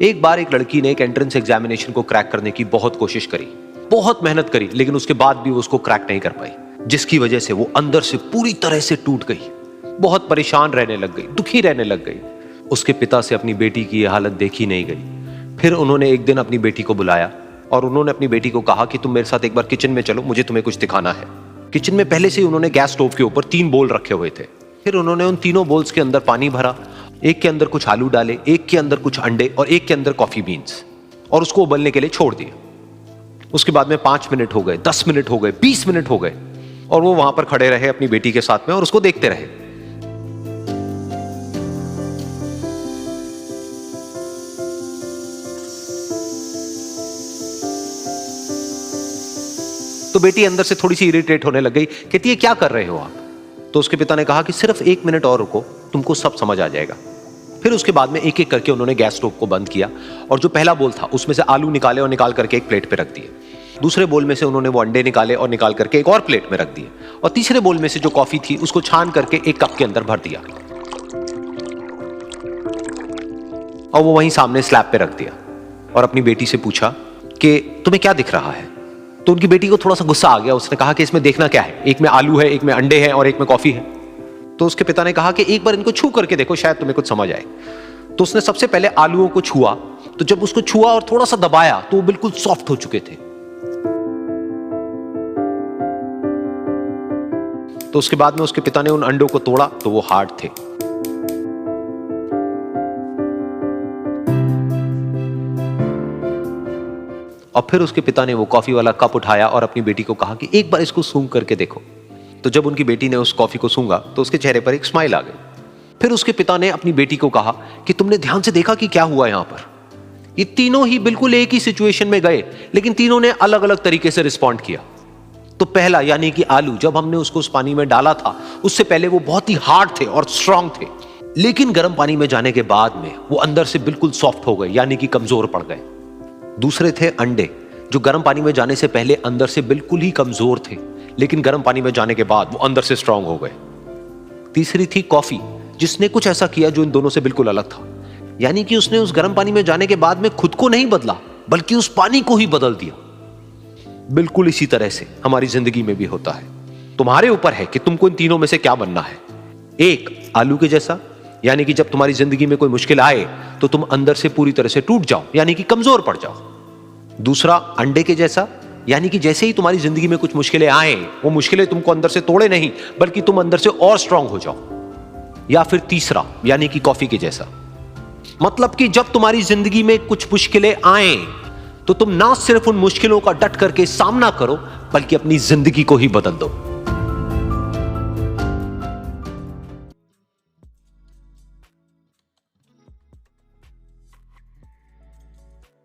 एक बार एक लड़की ने एक एंट्रेंस एग्जामिनेशन को क्रैक करने की बहुत कोशिश करी, बहुत मेहनत करी, लेकिन उसके बाद भी वो उसको क्रैक नहीं कर पाई, जिसकी वजह से वो अंदर से पूरी तरह से टूट गई, बहुत परेशान रहने लग गई, दुखी रहने लग गई। उसके पिता से अपनी बेटी की यह हालत देखी नहीं गई। फिर उन्होंने एक दिन अपनी बेटी को बुलाया और उन्होंने अपनी बेटी को कहा कि तुम मेरे साथ एक बार किचन में चलो, मुझे तुम्हें कुछ दिखाना है। किचन में पहले से ही उन्होंने गैस स्टोव के ऊपर 3 बोल रखे हुए थे। फिर उन्होंने उन तीनों बोल्स के अंदर पानी भरा, एक के अंदर कुछ आलू डाले, एक के अंदर कुछ अंडे और एक के अंदर कॉफी बीन्स, और उसको उबलने के लिए छोड़ दिया। उसके बाद में 5 मिनट हो गए, 10 मिनट हो गए, 20 मिनट हो गए, और वो वहां पर खड़े रहे अपनी बेटी के साथ में और उसको देखते रहे। तो बेटी अंदर से थोड़ी सी इरिटेट होने लग गई, कहती है क्या कर रहे हो आप? तो उसके पिता ने कहा कि सिर्फ 1 मिनट और रुको, तुमको सब समझ आ जाएगा। फिर उसके बाद में एक एक करके उन्होंने गैस स्टोव को बंद किया और जो पहला बोल था उसमें से आलू निकाले और निकाल करके एक प्लेट पे रख दिए। दूसरे बोल में से उन्होंने वो अंडे निकाले और निकाल करके एक और प्लेट में रख दिए, और तीसरे बोल में से जो कॉफी थी उसको छान करके एक कप के अंदर भर दिया और वो वहीं सामने स्लैब पे रख दिया और अपनी बेटी से पूछा कि तुम्हें क्या दिख रहा है? तो उनकी बेटी को थोड़ा सा गुस्सा आ गया। उसने कहा कि इसमें देखना क्या है, एक में आलू है, एक में अंडे हैं और एक में कॉफी है। तो उसके पिता ने कहा कि एक बार इनको छू करके देखो, शायद तुम्हें कुछ समझ आए। तो उसने सबसे पहले आलूओं को छुआ, तो जब उसको छुआ और थोड़ा सा दबाया तो वो बिल्कुल सॉफ्ट हो चुके थे। तो उसके बाद में उसके पिता ने उन अंडों को तोड़ा तो वो हार्ड थे। और फिर उसके पिता ने वो कॉफी वाला कप उठाया और अपनी बेटी को कहा कि एक बार इसको सूंघ करके देखो। तो जब उनकी बेटी ने उस कॉफी को सूंघा तो उसके चेहरे पर एक स्माइल आ गई। फिर उसके पिता ने अपनी बेटी को कहा कि तुमने ध्यान से देखा कि क्या हुआ यहां पर? ये तीनों ही बिल्कुल एक ही सिचुएशन में गए, लेकिन तीनों ने अलग अलग तरीके से रिस्पॉन्ड किया। तो पहला यानी कि आलू, जब हमने उसको उस पानी में डाला था उससे पहले वो बहुत ही हार्ड थे और स्ट्रांग थे, लेकिन गर्म पानी में जाने के बाद में वो अंदर से बिल्कुल सॉफ्ट हो गए, यानी कि कमजोर पड़ गए। दूसरे थे अंडे, जो गर्म पानी में जाने से पहले अंदर से बिल्कुल ही कमजोर थे, लेकिन गर्म पानी में जाने के बाद वो अंदर से स्ट्रांग हो गए। तीसरी थी कॉफी, जिसने कुछ ऐसा किया जो इन दोनों से बिल्कुल अलग था, यानी कि उसने उस गर्म पानी में जाने के बाद में खुद को नहीं बदला, बल्कि उस पानी को ही बदल दिया। बिल्कुल इसी तरह से हमारी जिंदगी में भी होता है। तुम्हारे ऊपर है कि तुमको इन तीनों में से क्या बनना है। एक, आलू के जैसा, यानी कि जब तुम्हारी जिंदगी में कोई मुश्किल आए तो तुम अंदर से पूरी तरह से टूट जाओ, यानी कि कमजोर पड़ जाओ। दूसरा, अंडे के जैसा, यानी कि जैसे ही तुम्हारी जिंदगी में कुछ मुश्किलें आए, वो मुश्किलें तुमको अंदर से तोड़े नहीं, बल्कि तुम अंदर से और स्ट्रांग हो जाओ। या फिर तीसरा, यानी कि कॉफी के जैसा, मतलब कि जब तुम्हारी जिंदगी में कुछ मुश्किलें आए तो तुम ना सिर्फ उन मुश्किलों का डट करके सामना करो, बल्कि अपनी जिंदगी को ही बदल दो।